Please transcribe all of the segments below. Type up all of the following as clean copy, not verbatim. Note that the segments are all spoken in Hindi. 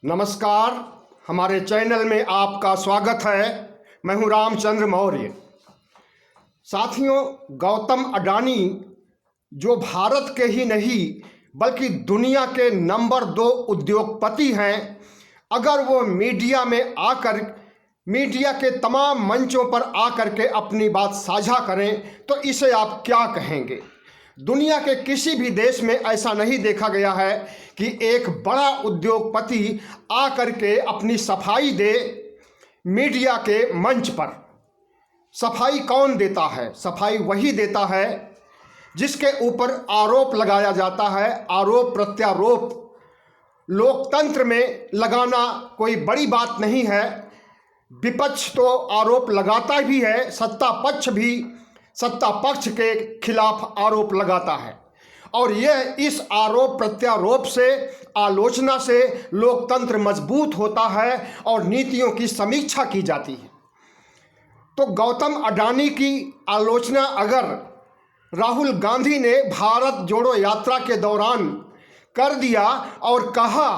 नमस्कार, हमारे चैनल में आपका स्वागत है। मैं हूं रामचंद्र मौर्य। साथियों, गौतम अडानी जो भारत के ही नहीं बल्कि दुनिया के नंबर 2 उद्योगपति हैं, अगर वो मीडिया के तमाम मंचों पर आकर के अपनी बात साझा करें तो इसे आप क्या कहेंगे? दुनिया के किसी भी देश में ऐसा नहीं देखा गया है कि एक बड़ा उद्योगपति आकर के अपनी सफाई दे मीडिया के मंच पर। सफाई कौन देता है? सफाई वही देता है जिसके ऊपर आरोप लगाया जाता है। आरोप प्रत्यारोप लोकतंत्र में लगाना कोई बड़ी बात नहीं है। विपक्ष तो आरोप लगाता भी है, सत्ता पक्ष भी सत्ता पक्ष के खिलाफ आरोप लगाता है, और यह इस आरोप प्रत्यारोप से, आलोचना से लोकतंत्र मजबूत होता है और नीतियों की समीक्षा की जाती है। तो गौतम अडानी की आलोचना अगर राहुल गांधी ने भारत जोड़ो यात्रा के दौरान कर दिया और कहा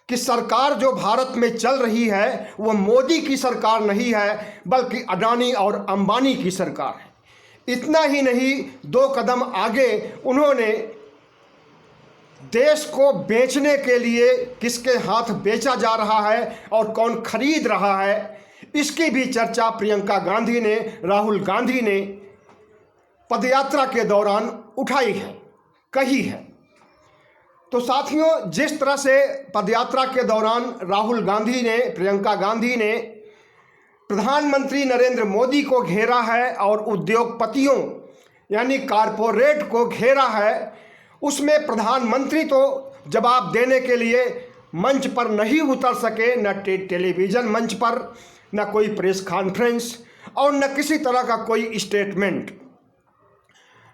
कि सरकार जो भारत में चल रही है वो मोदी की सरकार नहीं है बल्कि अडानी और अंबानी की सरकार है। इतना ही नहीं, 2 कदम आगे उन्होंने देश को बेचने के लिए किसके हाथ बेचा जा रहा है और कौन खरीद रहा है, इसकी भी चर्चा प्रियंका गांधी ने, राहुल गांधी ने पदयात्रा के दौरान उठाई है, कही है। तो साथियों, जिस तरह से पदयात्रा के दौरान राहुल गांधी ने, प्रियंका गांधी ने प्रधानमंत्री नरेंद्र मोदी को घेरा है और उद्योगपतियों यानी कारपोरेट को घेरा है, उसमें प्रधानमंत्री तो जवाब देने के लिए मंच पर नहीं उतर सके, न टेलीविज़न मंच पर, न कोई प्रेस कॉन्फ्रेंस और न किसी तरह का कोई स्टेटमेंट,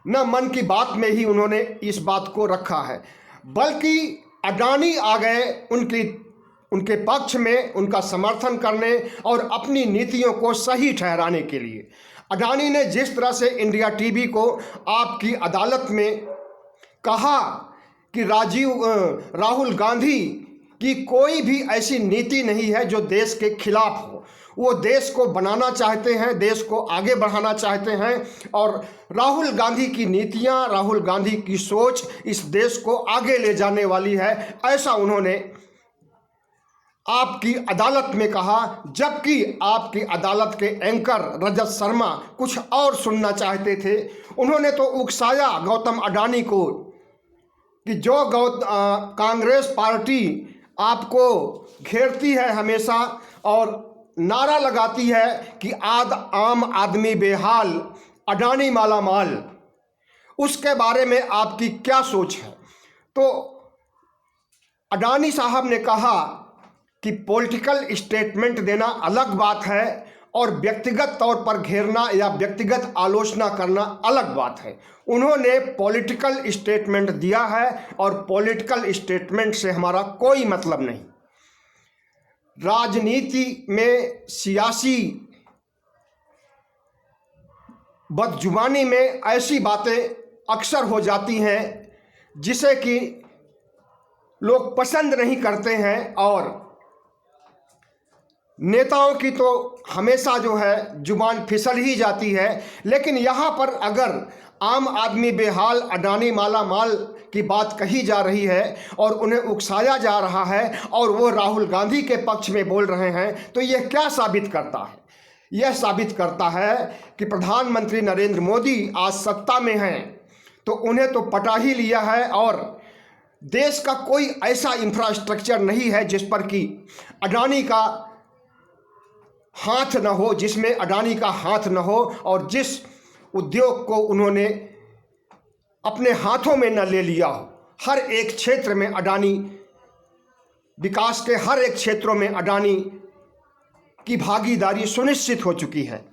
न मन की बात में ही उन्होंने इस बात को रखा है, बल्कि अडानी आ गए उनके पक्ष में, उनका समर्थन करने और अपनी नीतियों को सही ठहराने के लिए। अडानी ने जिस तरह से इंडिया टीवी को आपकी अदालत में कहा कि राहुल गांधी की कोई भी ऐसी नीति नहीं है जो देश के खिलाफ हो, वो देश को बनाना चाहते हैं, देश को आगे बढ़ाना चाहते हैं, और राहुल गांधी की नीतियां, राहुल गांधी की सोच इस देश को आगे ले जाने वाली है, ऐसा उन्होंने आपकी अदालत में कहा। जबकि आपकी अदालत के एंकर रजत शर्मा कुछ और सुनना चाहते थे। उन्होंने तो उकसाया गौतम अडानी को कि जो कांग्रेस पार्टी आपको घेरती है हमेशा और नारा लगाती है कि आम आदमी बेहाल, अडानी माला माल, उसके बारे में आपकी क्या सोच है? तो अडानी साहब ने कहा कि पॉलिटिकल स्टेटमेंट देना अलग बात है और व्यक्तिगत तौर पर घेरना या व्यक्तिगत आलोचना करना अलग बात है। उन्होंने पॉलिटिकल स्टेटमेंट दिया है और पॉलिटिकल स्टेटमेंट से हमारा कोई मतलब नहीं। राजनीति में सियासी बदजुबानी में ऐसी बातें अक्सर हो जाती हैं जिसे कि लोग पसंद नहीं करते हैं, और नेताओं की तो हमेशा जो है जुबान फिसल ही जाती है। लेकिन यहाँ पर अगर आम आदमी बेहाल, अडानी माला माल की बात कही जा रही है और उन्हें उकसाया जा रहा है और वो राहुल गांधी के पक्ष में बोल रहे हैं, तो यह क्या साबित करता है? यह साबित करता है कि प्रधानमंत्री नरेंद्र मोदी आज सत्ता में हैं तो उन्हें तो पटा ही लिया है, और देश का कोई ऐसा इंफ्रास्ट्रक्चर नहीं है जिस पर कि अडानी का हाथ न हो, जिसमें अडानी का हाथ न हो, और जिस उद्योग को उन्होंने अपने हाथों में न ले लिया हो। हर एक क्षेत्र में अडानी, विकास के हर एक क्षेत्रों में अडानी की भागीदारी सुनिश्चित हो चुकी है।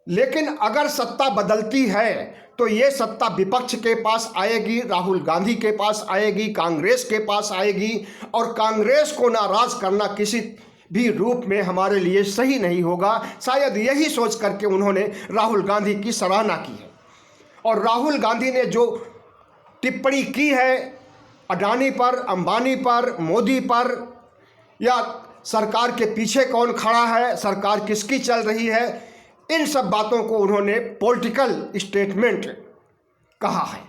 लेकिन अगर सत्ता बदलती है तो ये सत्ता विपक्ष के पास आएगी, राहुल गांधी के पास आएगी, कांग्रेस के पास आएगी, और कांग्रेस को नाराज करना किसी भी रूप में हमारे लिए सही नहीं होगा। शायद यही सोच करके उन्होंने राहुल गांधी की सराहना की है। और राहुल गांधी ने जो टिप्पणी की है अडानी पर, अंबानी पर, मोदी पर, या सरकार के पीछे कौन खड़ा है, सरकार किसकी चल रही है, इन सब बातों को उन्होंने पॉलिटिकल स्टेटमेंट कहा है।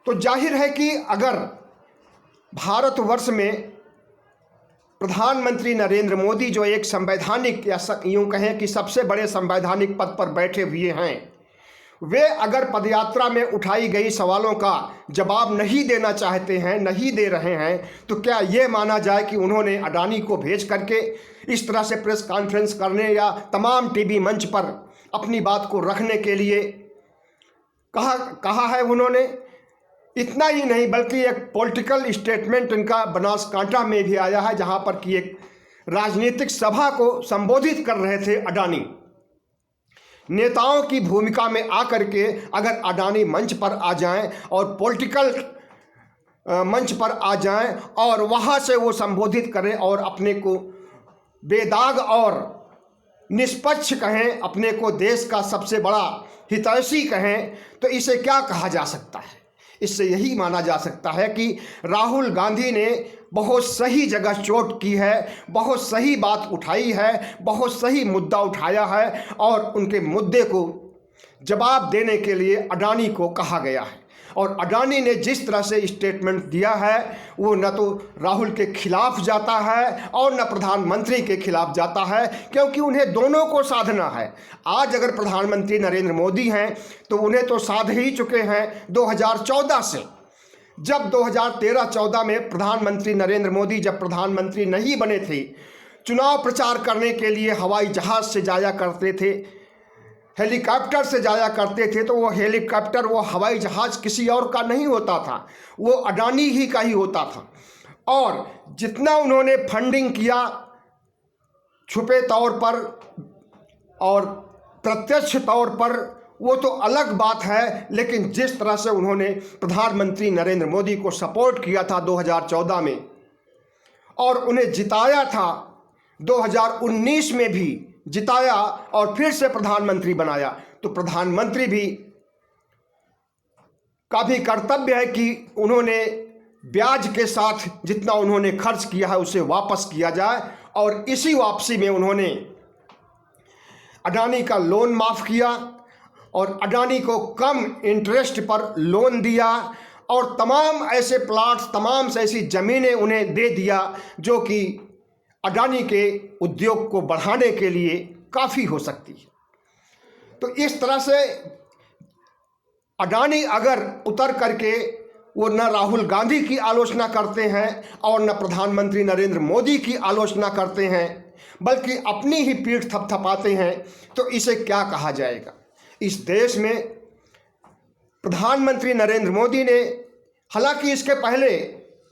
तो जाहिर है कि अगर भारतवर्ष में प्रधानमंत्री नरेंद्र मोदी जो एक संवैधानिक या यूँ कहें कि सबसे बड़े संवैधानिक पद पर बैठे हुए हैं, वे अगर पदयात्रा में उठाई गई सवालों का जवाब नहीं देना चाहते हैं, नहीं दे रहे हैं, तो क्या ये माना जाए कि उन्होंने अडानी को भेज करके इस तरह से प्रेस कॉन्फ्रेंस करने या तमाम टीवी मंच पर अपनी बात को रखने के लिए कहा है उन्होंने? इतना ही नहीं बल्कि एक पॉलिटिकल स्टेटमेंट इनका बनासकांठा में भी आया है, जहां पर कि एक राजनीतिक सभा को संबोधित कर रहे थे अडानी। नेताओं की भूमिका में आकर के अगर अडानी मंच पर आ जाएं और पॉलिटिकल मंच पर आ जाएं और वहां से वो संबोधित करें और अपने को बेदाग और निष्पक्ष कहें, अपने को देश का सबसे बड़ा हितैषी कहें, तो इसे क्या कहा जा सकता है? इससे यही माना जा सकता है कि राहुल गांधी ने बहुत सही जगह चोट की है, बहुत सही बात उठाई है, बहुत सही मुद्दा उठाया है और उनके मुद्दे को जवाब देने के लिए अडानी को कहा गया है। और अडानी ने जिस तरह से स्टेटमेंट दिया है वो न तो राहुल के खिलाफ जाता है और न प्रधानमंत्री के खिलाफ जाता है, क्योंकि उन्हें दोनों को साधना है। आज अगर प्रधानमंत्री नरेंद्र मोदी हैं तो उन्हें तो साध ही चुके हैं 2014 से। जब 2013-14 में प्रधानमंत्री नरेंद्र मोदी जब प्रधानमंत्री नहीं बने थे, चुनाव प्रचार करने के लिए हवाई जहाज़ से जाया करते थे, हेलीकॉप्टर से जाया करते थे, तो वो हेलीकॉप्टर, वो हवाई जहाज़ किसी और का नहीं होता था, वो अडानी ही का ही होता था। और जितना उन्होंने फंडिंग किया छुपे तौर पर और प्रत्यक्ष तौर पर, वो तो अलग बात है, लेकिन जिस तरह से उन्होंने प्रधानमंत्री नरेंद्र मोदी को सपोर्ट किया था 2014 में और उन्हें जिताया था, 2019 में भी जिताया और फिर से प्रधानमंत्री बनाया, तो प्रधानमंत्री भी का भी कर्तव्य है कि उन्होंने ब्याज के साथ जितना उन्होंने खर्च किया है उसे वापस किया जाए। और इसी वापसी में उन्होंने अडानी का लोन माफ़ किया और अडानी को कम इंटरेस्ट पर लोन दिया और तमाम ऐसे प्लाट्स, तमाम ऐसी ज़मीनें उन्हें दे दिया जो कि अडानी के उद्योग को बढ़ाने के लिए काफ़ी हो सकती है। तो इस तरह से अडानी अगर उतर करके वो न राहुल गांधी की आलोचना करते हैं और न प्रधानमंत्री नरेंद्र मोदी की आलोचना करते हैं, बल्कि अपनी ही पीठ थपथपाते हैं, तो इसे क्या कहा जाएगा? इस देश में प्रधानमंत्री नरेंद्र मोदी ने, हालांकि इसके पहले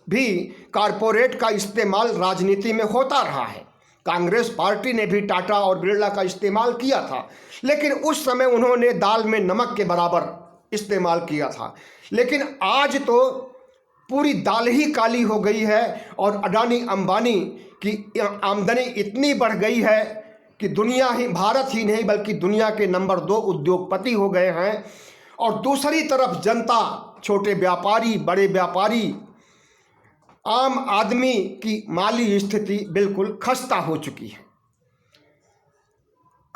भी कारपोरेट का इस्तेमाल राजनीति में होता रहा है, कांग्रेस पार्टी ने भी टाटा और बिरला का इस्तेमाल किया था, लेकिन उस समय उन्होंने दाल में नमक के बराबर इस्तेमाल किया था। लेकिन आज तो पूरी दाल ही काली हो गई है और अडानी अंबानी की आमदनी इतनी बढ़ गई है कि दुनिया ही, भारत ही नहीं बल्कि दुनिया के नंबर 2 उद्योगपति हो गए हैं। और दूसरी तरफ जनता, छोटे व्यापारी, बड़े व्यापारी, आम आदमी की माली स्थिति बिल्कुल खस्ता हो चुकी है।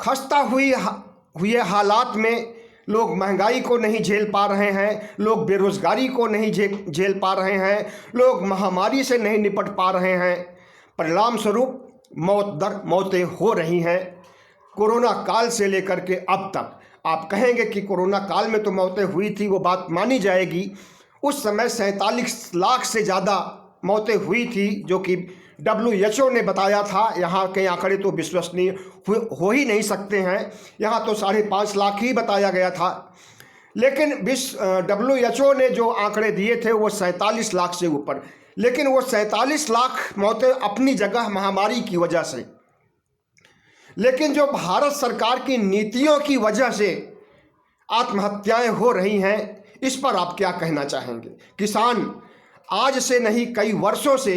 खस्ता हुए हालात में लोग महंगाई को नहीं झेल पा रहे हैं, लोग बेरोजगारी को नहीं झेल पा रहे हैं, लोग महामारी से नहीं निपट पा रहे हैं। परिणाम स्वरूप मौतें हो रही हैं। कोरोना काल से लेकर के अब तक आप कहेंगे कि कोरोना काल में तो मौतें हुई थी, वो बात मानी जाएगी। उस समय 47 लाख से ज़्यादा मौतें हुई थी, जो कि WHO ने बताया था। यहाँ के आंकड़े तो विश्वसनीय हो ही नहीं सकते हैं, यहाँ तो 5.5 लाख ही बताया गया था। लेकिन WHO ने जो आंकड़े दिए थे वो 47 लाख से ऊपर, लेकिन वो 47 लाख मौतें अपनी जगह महामारी की वजह से, लेकिन जो भारत सरकार की नीतियों की वजह से आत्महत्याएं हो रही हैं, इस पर आप क्या कहना चाहेंगे? किसान आज से नहीं, कई वर्षों से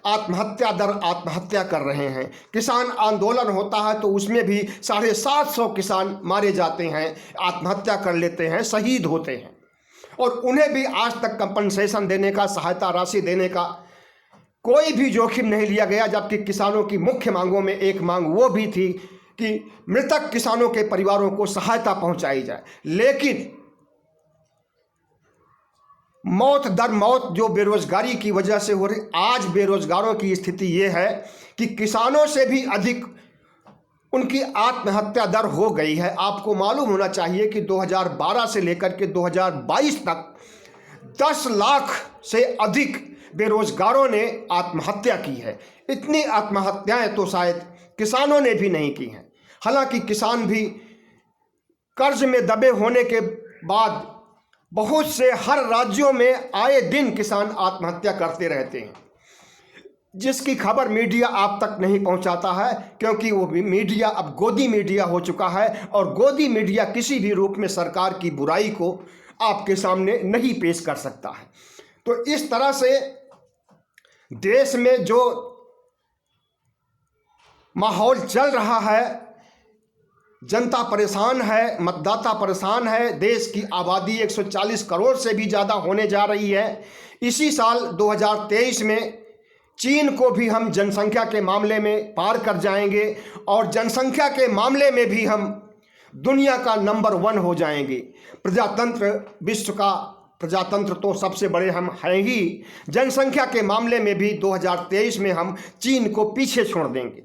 आत्महत्या कर रहे हैं। किसान आंदोलन होता है तो उसमें भी 750 किसान मारे जाते हैं, आत्महत्या कर लेते हैं, शहीद होते हैं, और उन्हें भी आज तक कंपनसेशन देने का, सहायता राशि देने का कोई भी जोखिम नहीं लिया गया, जबकि किसानों की मुख्य मांगों में एक मांग वो भी थी कि मृतक किसानों के परिवारों को सहायता पहुंचाई जाए। लेकिन मौत दर मौत जो बेरोजगारी की वजह से हो रही, आज बेरोजगारों की स्थिति ये है कि किसानों से भी अधिक उनकी आत्महत्या दर हो गई है। आपको मालूम होना चाहिए कि 2012 से लेकर के 2022 तक 10 लाख से अधिक बेरोजगारों ने आत्महत्या की है। इतनी आत्महत्याएं तो शायद किसानों ने भी नहीं की हैं। हालांकि किसान भी कर्ज में दबे होने के बाद बहुत से हर राज्यों में आए दिन किसान आत्महत्या करते रहते हैं, जिसकी खबर मीडिया आप तक नहीं पहुंचाता है, क्योंकि वो मीडिया अब गोदी मीडिया हो चुका है और गोदी मीडिया किसी भी रूप में सरकार की बुराई को आपके सामने नहीं पेश कर सकता है। तो इस तरह से देश में जो माहौल चल रहा है, जनता परेशान है, मतदाता परेशान है, देश की आबादी 140 करोड़ से भी ज़्यादा होने जा रही है। इसी साल 2023 में चीन को भी हम जनसंख्या के मामले में पार कर जाएंगे और जनसंख्या के मामले में भी हम दुनिया का नंबर 1 हो जाएंगे। प्रजातंत्र, विश्व का प्रजातंत्र तो सबसे बड़े हम हैं ही, जनसंख्या के मामले में भी 2023 में हम चीन को पीछे छोड़ देंगे।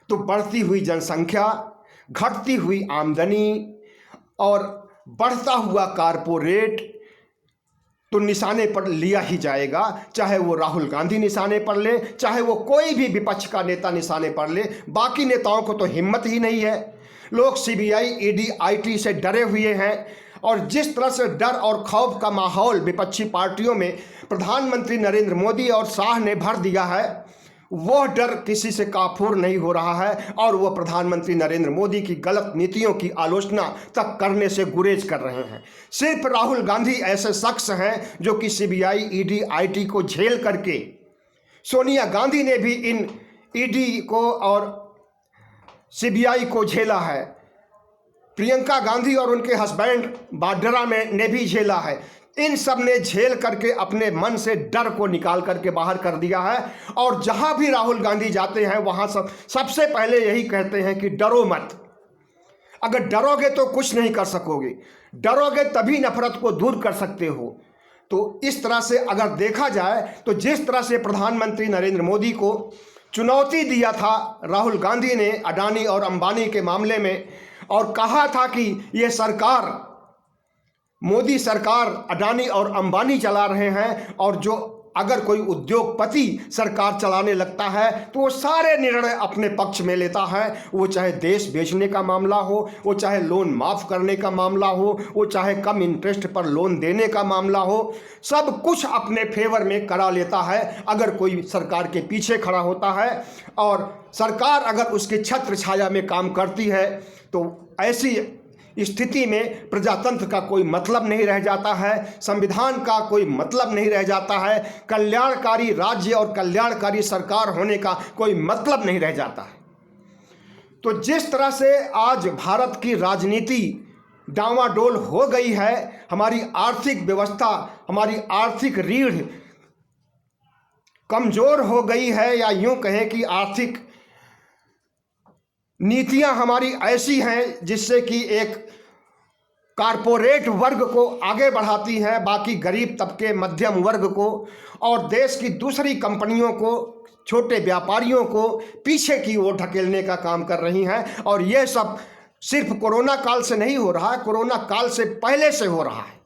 तो बढ़ती हुई जनसंख्या, घटती हुई आमदनी और बढ़ता हुआ कारपोरेट तो निशाने पर लिया ही जाएगा, चाहे वो राहुल गांधी निशाने पर ले, चाहे वो कोई भी विपक्ष का नेता निशाने पर ले। बाकी नेताओं को तो हिम्मत ही नहीं है। लोग सीबीआई, ईडी, आईटी से डरे हुए हैं और जिस तरह से डर और खौफ का माहौल विपक्षी पार्टियों में प्रधानमंत्री नरेंद्र मोदी और शाह ने भर दिया है, वह डर किसी से काफूर नहीं हो रहा है और वह प्रधानमंत्री नरेंद्र मोदी की गलत नीतियों की आलोचना तक करने से गुरेज कर रहे हैं। सिर्फ राहुल गांधी ऐसे शख्स हैं जो कि सीबीआई, ईडी, आईटी को झेल करके, सोनिया गांधी ने भी इन ईडी को और सीबीआई को झेला है, प्रियंका गांधी और उनके हस्बैंड वाड्रा ने भी झेला है। इन सब ने झेल करके अपने मन से डर को निकाल करके बाहर कर दिया है और जहां भी राहुल गांधी जाते हैं वहां सबसे पहले यही कहते हैं कि डरो मत। अगर डरोगे तो कुछ नहीं कर सकोगे, डरोगे तभी नफरत को दूर कर सकते हो। तो इस तरह से अगर देखा जाए तो जिस तरह से प्रधानमंत्री नरेंद्र मोदी को चुनौती दिया था राहुल गांधी ने अडानी और अंबानी के मामले में, और कहा था कि ये सरकार, मोदी सरकार अडानी और अंबानी चला रहे हैं और जो अगर कोई उद्योगपति सरकार चलाने लगता है तो वो सारे निर्णय अपने पक्ष में लेता है। वो चाहे देश बेचने का मामला हो, वो चाहे लोन माफ़ करने का मामला हो, वो चाहे कम इंटरेस्ट पर लोन देने का मामला हो, सब कुछ अपने फेवर में करा लेता है अगर कोई सरकार के पीछे खड़ा होता है। और सरकार अगर उसके छत्र छाया में काम करती है तो ऐसी स्थिति में प्रजातंत्र का कोई मतलब नहीं रह जाता है, संविधान का कोई मतलब नहीं रह जाता है, कल्याणकारी राज्य और कल्याणकारी सरकार होने का कोई मतलब नहीं रह जाता है। तो जिस तरह से आज भारत की राजनीति डामाडोल हो गई है, हमारी आर्थिक व्यवस्था, हमारी आर्थिक रीढ़ कमज़ोर हो गई है, या यूं कहें कि आर्थिक नीतियां हमारी ऐसी हैं जिससे कि एक कारपोरेट वर्ग को आगे बढ़ाती है, बाकी गरीब तबके, मध्यम वर्ग को और देश की दूसरी कंपनियों को, छोटे व्यापारियों को पीछे की ओर ढकेलने का काम कर रही हैं। और यह सब सिर्फ कोरोना काल से नहीं हो रहा है, कोरोना काल से पहले से हो रहा है।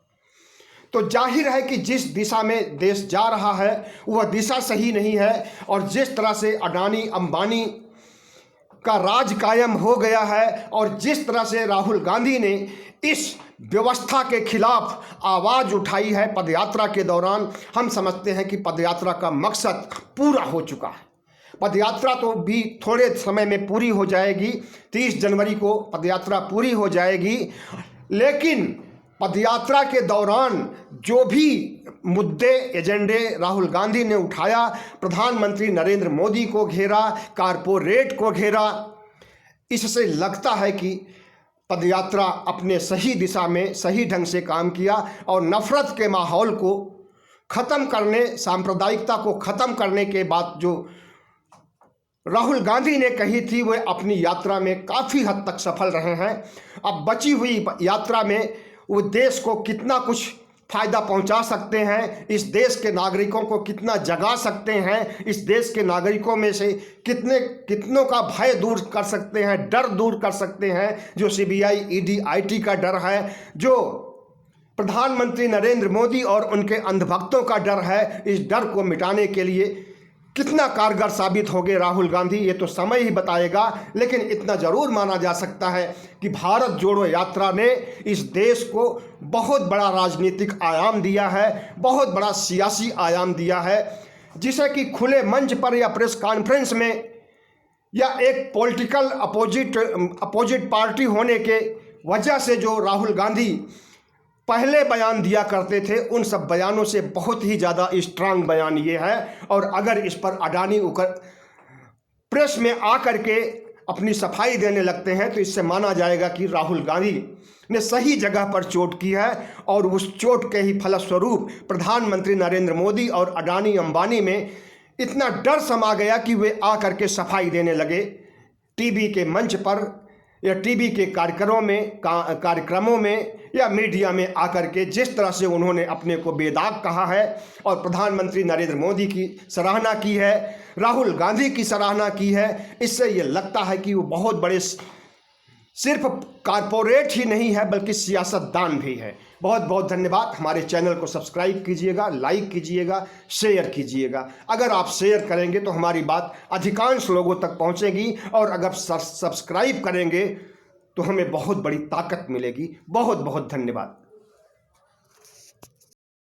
तो जाहिर है कि जिस दिशा में देश जा रहा है वह दिशा सही नहीं है। और जिस तरह से अडानी अंबानी का राज कायम हो गया है और जिस तरह से राहुल गांधी ने इस व्यवस्था के खिलाफ आवाज़ उठाई है पदयात्रा के दौरान, हम समझते हैं कि पदयात्रा का मकसद पूरा हो चुका है। पदयात्रा तो भी थोड़े समय में पूरी हो जाएगी, 30 जनवरी को पदयात्रा पूरी हो जाएगी, लेकिन पदयात्रा के दौरान जो भी मुद्दे, एजेंडे राहुल गांधी ने उठाया, प्रधानमंत्री नरेंद्र मोदी को घेरा, कारपोरेट को घेरा, इससे लगता है कि पदयात्रा अपने सही दिशा में सही ढंग से काम किया और नफरत के माहौल को ख़त्म करने, सांप्रदायिकता को ख़त्म करने के बाद जो राहुल गांधी ने कही थी, वे अपनी यात्रा में काफ़ी हद तक सफल रहे हैं। अब बची हुई यात्रा में वो देश को कितना कुछ फ़ायदा पहुंचा सकते हैं, इस देश के नागरिकों को कितना जगा सकते हैं, इस देश के नागरिकों में से कितनों का भय दूर कर सकते हैं, डर दूर कर सकते हैं, जो सीबीआई, ईडी, आईटी का डर है, जो प्रधानमंत्री नरेंद्र मोदी और उनके अंधभक्तों का डर है, इस डर को मिटाने के लिए कितना कारगर साबित होंगे राहुल गांधी, ये तो समय ही बताएगा। लेकिन इतना ज़रूर माना जा सकता है कि भारत जोड़ो यात्रा ने इस देश को बहुत बड़ा राजनीतिक आयाम दिया है, बहुत बड़ा सियासी आयाम दिया है, जिसे कि खुले मंच पर या प्रेस कॉन्फ्रेंस में या एक पॉलिटिकल अपोजिट पार्टी होने के वजह से जो राहुल गांधी पहले बयान दिया करते थे, उन सब बयानों से बहुत ही ज़्यादा स्ट्रांग बयान ये है। और अगर इस पर अडानी प्रेस में आकर के अपनी सफाई देने लगते हैं तो इससे माना जाएगा कि राहुल गांधी ने सही जगह पर चोट की है, और उस चोट के ही फलस्वरूप प्रधानमंत्री नरेंद्र मोदी और अडानी अंबानी में इतना डर समा गया कि वे आकर के सफाई देने लगे टीवी के मंच पर या टीवी के कार्यक्रमों में या मीडिया में आकर के। जिस तरह से उन्होंने अपने को बेदाग कहा है और प्रधानमंत्री नरेंद्र मोदी की सराहना की है, राहुल गांधी की सराहना की है, इससे ये लगता है कि वो बहुत बड़े सिर्फ कारपोरेट ही नहीं है बल्कि सियासतदान भी है। बहुत बहुत धन्यवाद। हमारे चैनल को सब्सक्राइब कीजिएगा, लाइक कीजिएगा, शेयर कीजिएगा। अगर आप शेयर करेंगे तो हमारी बात अधिकांश लोगों तक पहुंचेगी, और अगर सब्सक्राइब करेंगे तो हमें बहुत बड़ी ताकत मिलेगी। बहुत बहुत धन्यवाद।